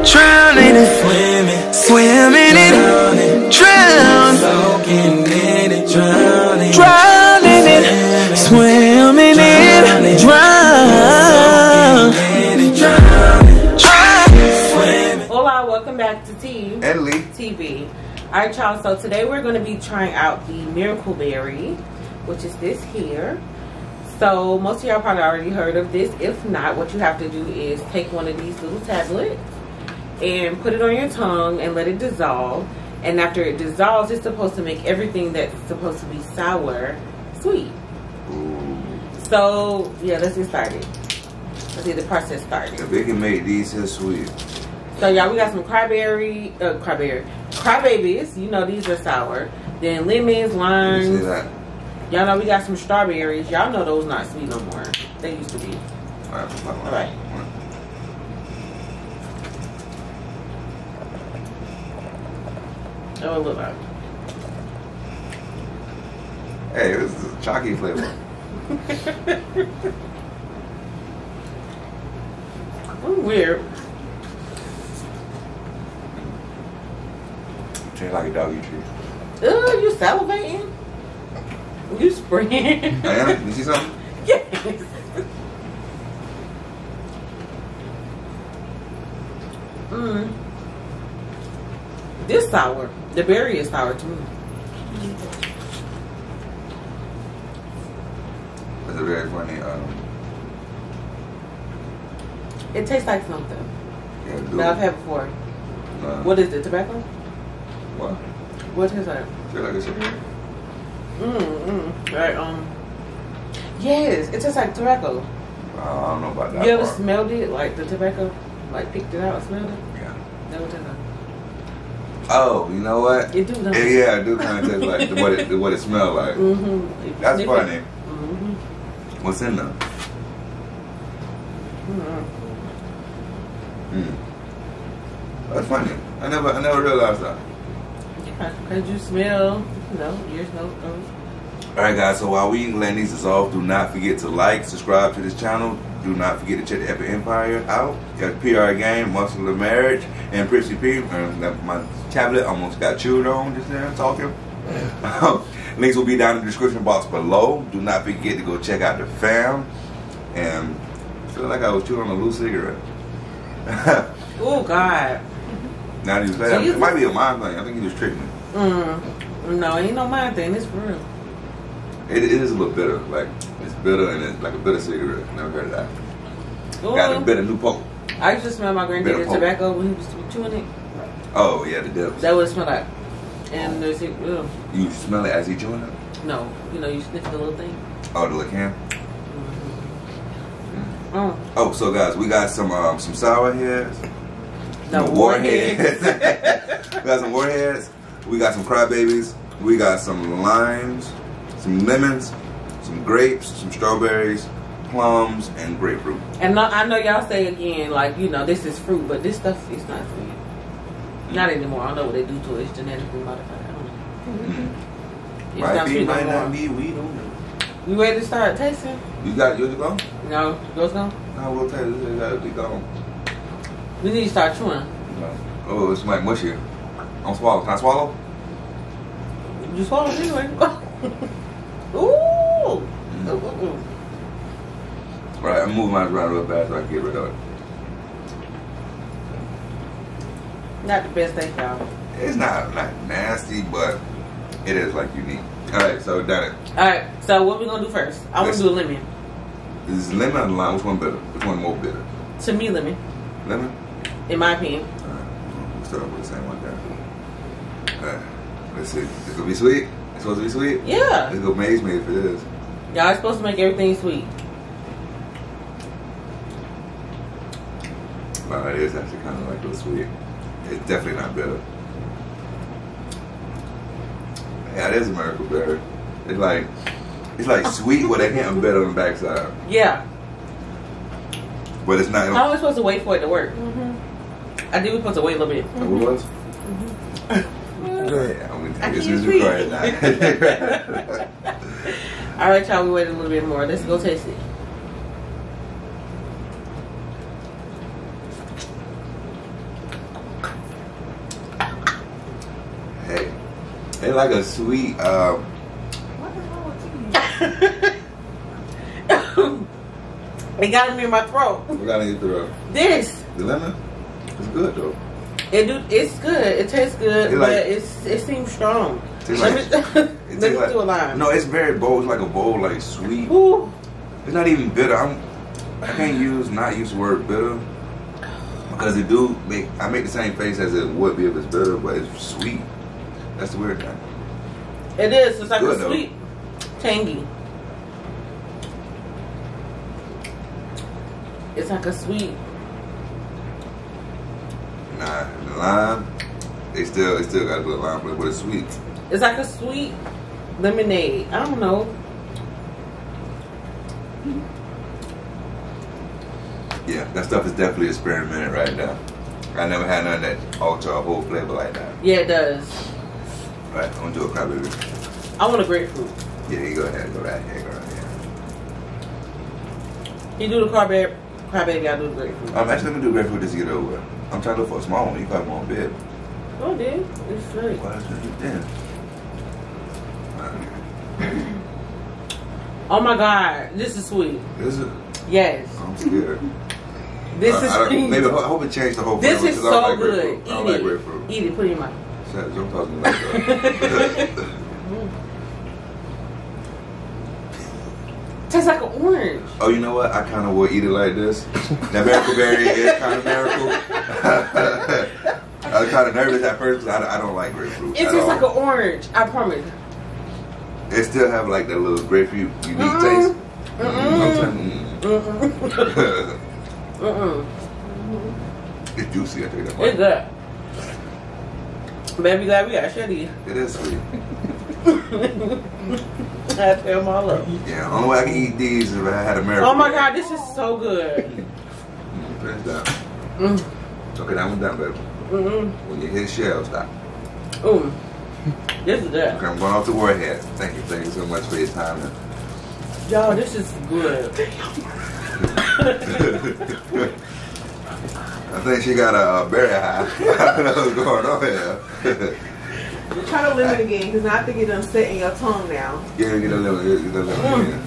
drowning in it, swimming in it, drown, soaking in it, drowning, drowning in it, swimming in it, drown, swimming. Hola, welcome back to T&Leetv. Alright y'all, so today we're going to be trying out the Miracle Berry, which is this here. So most of y'all probably already heard of this. If not, what you have to do is take one of these little tablets and put it on your tongue and let it dissolve. And after it dissolves, it's supposed to make everything that's supposed to be sour sweet. Ooh. So yeah, let's get started. Let's get the process started. If they can make these here sweet. So y'all, we got some crybabies. You know these are sour. Then lemons, limes. Y'all know we got some strawberries. Y'all know those not sweet no more. They used to be. Alright. Oh, look like. Hey, this is a chalky flavor. Weird. Tastes like a doggy treat. Ugh, you salivating? You spraying? I am? You see something? Yes. This sour. The berry is sour to me. It's a very funny. It tastes like something Yeah, that I've had before. What is it? Tobacco? What? What tastes like? Tastes like a cigarette. Right. Yes, it tastes like tobacco. I don't know about that. You ever part. smelled it, like the tobacco, like picked it out, and smelled it? Yeah. That what it tastes like. Oh, you know what? It do. Don't it? Yeah, it do kind of taste like what it smells like. That's funny. What's in there? That's funny. I never realized that. Yeah, because you smell, your nose. Alright guys, so while we letting these dissolve, do not forget to like, subscribe to this channel. Do not forget to check the Epic Empire out. Got PR Game, Muscle of Marriage, and Prissy P. My tablet almost got chewed on just there talking. Links will be down in the description box below. Do not forget to go check out the fam. And I feel like I was chewing on a loose cigarette. Oh God. Now that you say that, it might be a mind thing. I think you just tricked me. No, it ain't no mind thing. It's for real. It is a little bitter. Like, it's bitter and it's like a bitter cigarette. Never heard of that. Ooh. Got a bitter new poke. I used to smell my granddaddy's tobacco when he was chewing it. Oh, yeah, the dip. That what it smelled like. And there's it. You smell it as he chewing it? No. You sniff the little thing. Oh, the little can? Oh, so guys, we got some sour heads. No, warheads. We got some warheads. We got some crybabies. We got some limes, some lemons, some grapes, some strawberries, plums, and grapefruit. And I know y'all say again, like, this is fruit, but this stuff is not fruit. Not anymore. I don't know what they do to it. It's genetically modified. I don't know. It's Might be, might no not be. We don't know. You ready to start tasting? You got yours to go? No. Yours go? No, we'll taste it. It gotta be gone. We need to start chewing. No. Oh, it's like mushy. Don't swallow. Can I swallow? You swallow it anyway. Ooh. Right, I'm moving mine around real fast so I can get rid of it. Not the best thing, y'all. It's not nasty, but it is like unique. Alright, so done it. Alright, so what we gonna do first? I want to do a lemon. Is lemon or lime? Which one better? Which one more bitter? To me, lemon. Lemon? In my opinion. Alright, we'll start with the same one there. Alright, let's see. It's gonna be sweet? It's supposed to be sweet? Yeah. It's gonna amaze me if it is. Y'all are supposed to make everything sweet. Wow, it is actually kind of like a little sweet. It's definitely not bitter. Yeah, it is a miracle berry. It's like sweet with a hint of bitter on the backside. Yeah. But it's not. How are we supposed to wait for it to work? I think we're supposed to wait a little bit. What was? Yeah, I'm gonna take this as recorded now. Alright, y'all, we wait a little bit more. Let's go taste it. It's like a sweet. What is wrong with you? It got me in my throat. What got in your throat? This. The lemon. It's good though. It's good. It tastes good, It like- but it seems strong. It Let tastes me like- let It me tastes like, do a line. no, it's very bold. It's like a bold, like sweet. Ooh. It's not even bitter. I can't not use the word bitter because it do make. I make the same face as it would be if it's bitter, but it's sweet. That's the weird thing. It is. It's like Good, a though. sweet, tangy. It's like a sweet. Nah, the lime. It still got a little lime, but it's sweet. It's like a sweet lemonade. I don't know. Yeah, that stuff is definitely experimented right now. I never had none that alter a whole flavor like that. Yeah, it does. Right, I'm gonna do a cranberry. I want a grapefruit. Yeah, you go ahead, go right here, go right here. You do the cranberry, I do the grapefruit. I'm actually gonna do grapefruit just to get over it. I'm trying to look for a small one. You probably want big. Oh, dude, it's sweet. Why is it then? Oh my God, this is sweet. Is it? Yes, I'm scared. this is sweet. Maybe I hope it changed the whole This flavor, is 'cause I don't so like good. grapefruit. I don't like grapefruit. Eat it. Put it in your mouth. Don't talk to me like that. Tastes like an orange. Oh, you know what? I kind of would eat it like this. That miracle berry is kind of miracle. I was kind of nervous at first because I don't like grapefruit. It tastes like an orange. I promise. It still have like that little grapefruit unique taste. It's juicy. I think that It's good. Baby, glad we got Shetty. It is sweet. I had to tear them all up. Yeah, only way I can eat these is if I had a miracle. Oh my God, this is so good. Press down. Mm. Okay, now I'm done, baby. When you hit shell, stop. Ooh, this is good. Okay, I'm going off to Warhead. Thank you so much for your time. Y'all, this is good. I think she got a berry high. I don't know what's going on here. Try to limit again, because I think it done set in your tongue now. Yeah, get a little. Yeah.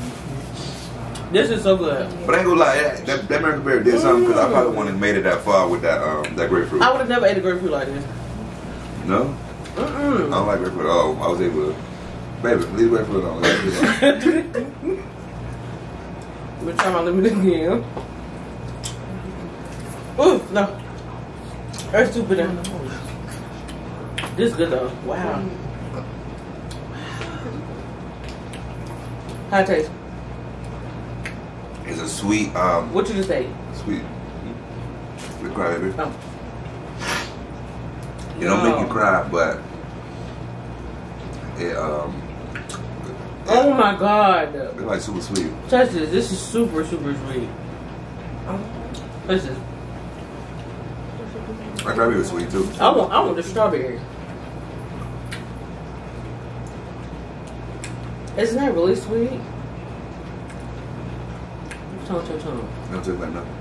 This is so good. But I ain't gonna lie, that miracle berry did something because I probably wouldn't have made it that far with that grapefruit. I would have never ate a grapefruit like this. No? I don't like grapefruit at all. I was able to. Baby, leave grapefruit alone. We're trying to limit again. Ooh, no. That's too bitter. This is good though. Wow. How it taste? It's a sweet, What you just ate? sweet. We cry, baby. Oh. It don't make you cry, but it Oh my God. it's like super sweet. Touch this. This is super, super sweet. This is. My cranberry was sweet too. I want the strawberry. Isn't that really sweet? Tongue. Don't taste like nothing.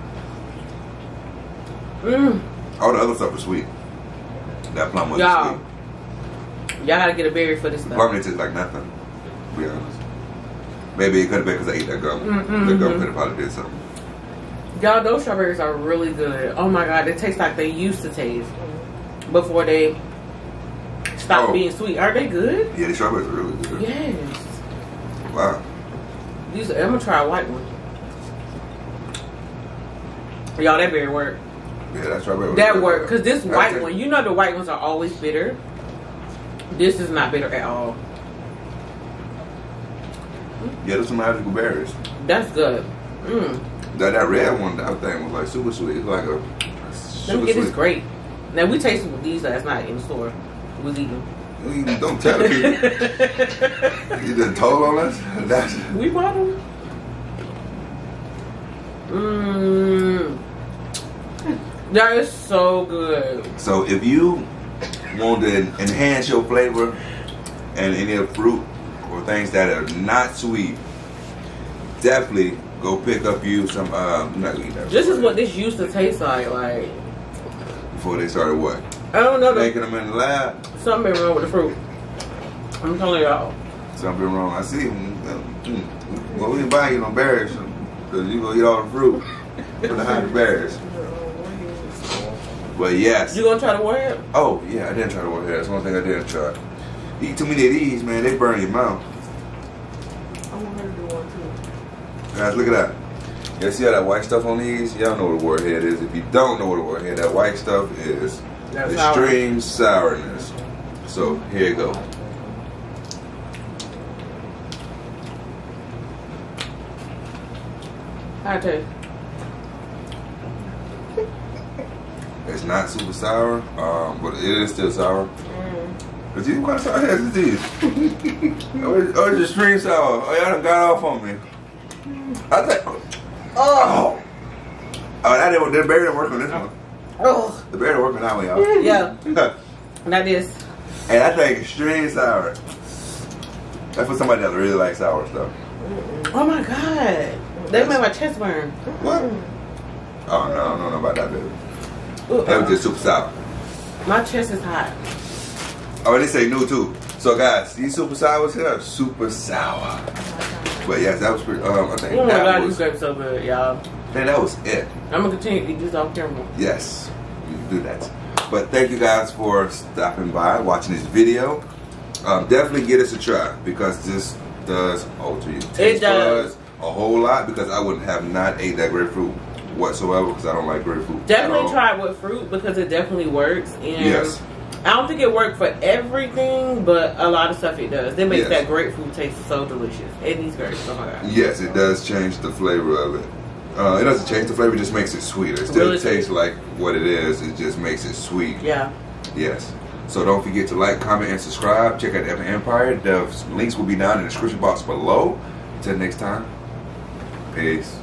Mmm. All the other stuff was sweet. That plum was Y'all. sweet. Y'all gotta get a berry for this stuff. Plum didn't taste like nothing, to be honest. Maybe it could have been because I ate that gum. The gum could have probably did something. Y'all, those strawberries are really good. Oh my God, they taste like they used to taste before they stopped being sweet. Are they good? Yeah, the strawberries are really good. Yes. Wow. I'm gonna try a white one. Y'all, that berry work. Yeah, that strawberry was That really work, good. because this That's white it. one, you know the white ones are always bitter. This is not bitter at all. Yeah, there's some magical berries. That's good. Mmm. That red one, that thing was like super sweet. It's like a Let me get this grape. Now, we tasted these last night in the store. We was eating. Don't tell the people. You done told on us? That's We bought them. Mmm. That is so good. So if you want to enhance your flavor and any of the fruit or things that are not sweet, definitely go pick up you some. I'm not gonna eat that. This is what this used to taste like. Like, before they started what? I don't know. Making them in the lab. Something wrong with the fruit. I'm telling y'all. Something wrong. I see. Well, we didn't buy you no berries because you gonna eat all the fruit. Gonna hide the berries. But yes. You gonna try the warhead? Oh yeah, I didn't try the warhead. That's one thing I didn't try. You eat too many of these, man, they burn your mouth. I want her to do one too. Guys, look at that. Y'all see all that white stuff on these? Y'all know what a warhead is. If you don't know what a warhead, that white stuff is extreme sourness. So here you go. I tell you. It's not super sour, but it is still sour. But these what sour heads is these? Oh, it's extreme sour. Oh, y'all done got off on me. I think. Oh, that didn't. The berry didn't work on this one. Oh, the berry didn't work on that one, y'all. Yeah, that is. And I think extreme sour. That's for somebody that really likes sour stuff. Oh my god, they made my chest burn. What? Oh no, I don't know about that, baby. Ooh, That was just super sour. My chest is hot. Oh, they say new too. So guys, these super sours here are super sour. But yes, that was pretty. I think Oh my that god, was. these grapes so good, y'all. I think that was it. I'm gonna continue to eat this off camera. Yes, you can do that. But thank you guys for stopping by, watching this video. Definitely give us a try because this does alter your taste buds a whole lot. Because I wouldn't have not ate that grapefruit whatsoever because I don't like grapefruit. Definitely try it with fruit because it definitely works. And yes. I don't think it worked for everything, but a lot of stuff it does. It makes that grapefruit taste so delicious. And these grapes, oh my god. Yes, it does change the flavor of it. It doesn't change the flavor, it just makes it sweeter. It still tastes like what it is, it just makes it sweet. Yeah. Yes. So don't forget to like, comment, and subscribe. Check out the Epic Empire. The links will be down in the description box below. Until next time, peace.